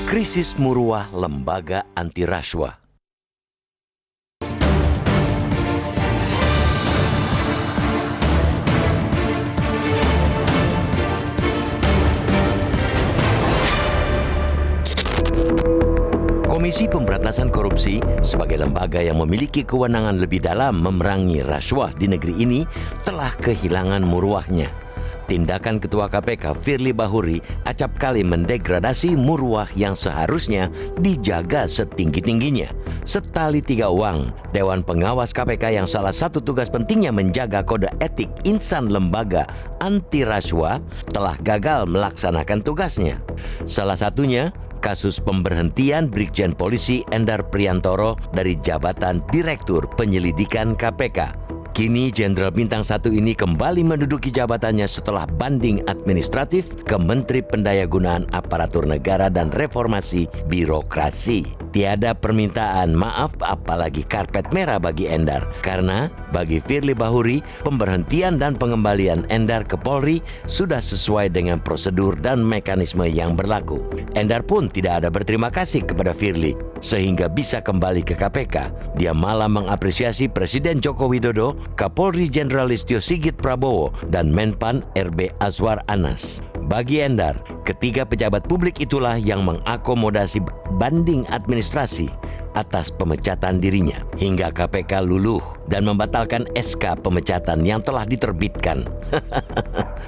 Krisis Muruah Lembaga Anti Rasuah. Komisi Pemberantasan Korupsi sebagai lembaga yang memiliki kewenangan lebih dalam memerangi rasuah di negeri ini telah kehilangan muruahnya. Tindakan Ketua KPK Firly Bahuri acap kali mendegradasi muruah yang seharusnya dijaga setinggi-tingginya. Setali tiga uang, Dewan Pengawas KPK yang salah satu tugas pentingnya menjaga kode etik insan lembaga anti rasuah telah gagal melaksanakan tugasnya. Salah satunya kasus pemberhentian Brigjen Polisi Endar Priantoro dari jabatan Direktur Penyelidikan KPK. Kini Jenderal Bintang 1 ini kembali menduduki jabatannya setelah banding administratif ke Menteri Pendayagunaan Aparatur Negara dan Reformasi Birokrasi. Tiada permintaan maaf apalagi karpet merah bagi Endar, karena bagi Firly Bahuri, pemberhentian dan pengembalian Endar ke Polri sudah sesuai dengan prosedur dan mekanisme yang berlaku. Endar pun tidak ada berterima kasih kepada Firly sehingga bisa kembali ke KPK. Dia malah mengapresiasi Presiden Joko Widodo, Kapolri Jenderal Listio Sigit Prabowo, dan Menpan RB Azwar Anas. Bagi Endar, ketiga pejabat publik itulah yang mengakomodasi banding administrasi atas pemecatan dirinya, hingga KPK luluh dan membatalkan SK pemecatan yang telah diterbitkan.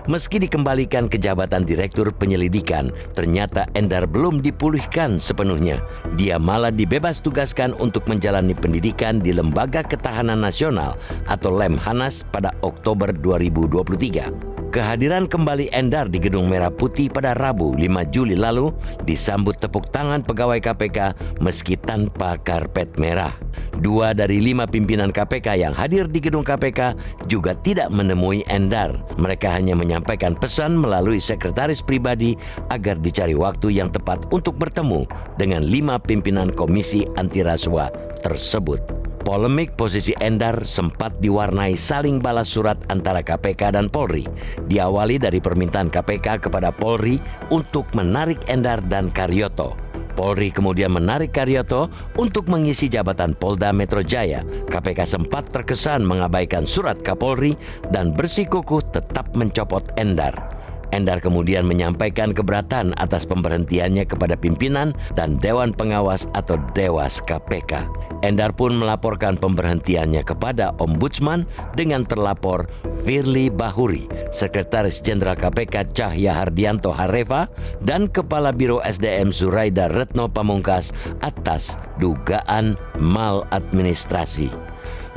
Meski dikembalikan ke jabatan Direktur Penyelidikan, ternyata Endar belum dipulihkan sepenuhnya. Dia malah dibebas tugaskan untuk menjalani pendidikan di Lembaga Ketahanan Nasional atau Lemhanas pada Oktober 2023. Kehadiran kembali Endar di Gedung Merah Putih pada Rabu 5 Juli lalu disambut tepuk tangan pegawai KPK meski tanpa karpet merah. 2 dari 5 pimpinan KPK yang hadir di Gedung KPK juga tidak menemui Endar. Mereka hanya menyampaikan pesan melalui sekretaris pribadi agar dicari waktu yang tepat untuk bertemu dengan 5 pimpinan Komisi Anti Rasuah tersebut. Polemik posisi Endar sempat diwarnai saling balas surat antara KPK dan Polri. Diawali dari permintaan KPK kepada Polri untuk menarik Endar dan Karyoto. Polri kemudian menarik Karyoto untuk mengisi jabatan Polda Metro Jaya. KPK sempat terkesan mengabaikan surat Kapolri dan bersikukuh tetap mencopot Endar. Endar kemudian menyampaikan keberatan atas pemberhentiannya kepada pimpinan dan Dewan Pengawas atau Dewas KPK. Endar pun melaporkan pemberhentiannya kepada Ombudsman dengan terlapor Firly Bahuri, Sekretaris Jenderal KPK Cahya Hardianto Hareva, dan Kepala Biro SDM Zuraida Retno Pamungkas atas dugaan maladministrasi.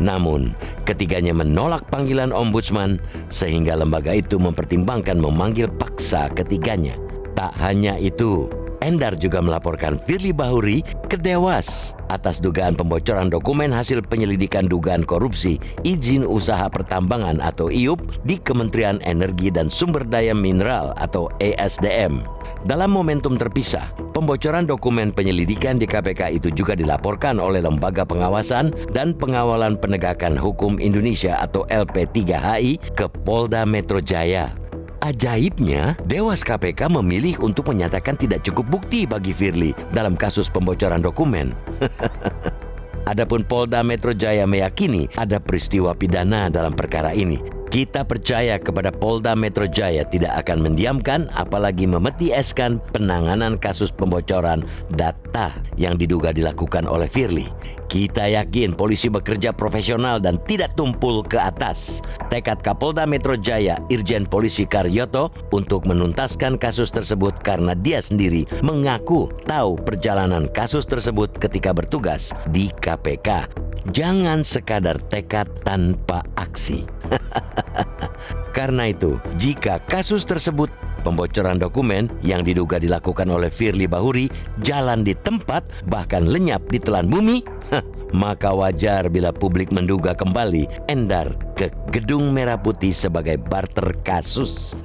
Namun, ketiganya menolak panggilan Ombudsman sehingga lembaga itu mempertimbangkan memanggil paksa ketiganya. Tak hanya itu, Endar juga melaporkan Firly Bahuri ke Dewas atas dugaan pembocoran dokumen hasil penyelidikan dugaan korupsi izin usaha pertambangan atau IUP di Kementerian Energi dan Sumber Daya Mineral atau ESDM. Dalam momentum terpisah, pembocoran dokumen penyelidikan di KPK itu juga dilaporkan oleh Lembaga Pengawasan dan Pengawalan Penegakan Hukum Indonesia atau LP3HI ke Polda Metro Jaya. Ajaibnya, Dewas KPK memilih untuk menyatakan tidak cukup bukti bagi Firly dalam kasus pembocoran dokumen. Adapun Polda Metro Jaya meyakini ada peristiwa pidana dalam perkara ini. Kita percaya kepada Polda Metro Jaya tidak akan mendiamkan apalagi memetieskan penanganan kasus pembocoran data yang diduga dilakukan oleh Firly. Kita yakin polisi bekerja profesional dan tidak tumpul ke atas. Tekad Kapolda Metro Jaya Irjen Polisi Karyoto untuk menuntaskan kasus tersebut karena dia sendiri mengaku tahu perjalanan kasus tersebut ketika bertugas di KPK. Jangan sekadar tekad tanpa aksi. Karena itu, jika kasus tersebut pembocoran dokumen yang diduga dilakukan oleh Firly Bahuri jalan di tempat bahkan lenyap di telan bumi, maka wajar bila publik menduga kembali Endar ke Gedung Merah Putih sebagai barter kasus.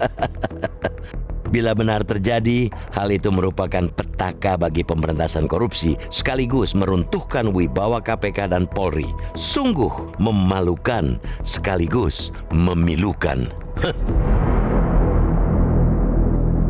Bila benar terjadi, hal itu merupakan petaka bagi pemberantasan korupsi sekaligus meruntuhkan wibawa KPK dan Polri. Sungguh memalukan sekaligus memilukan.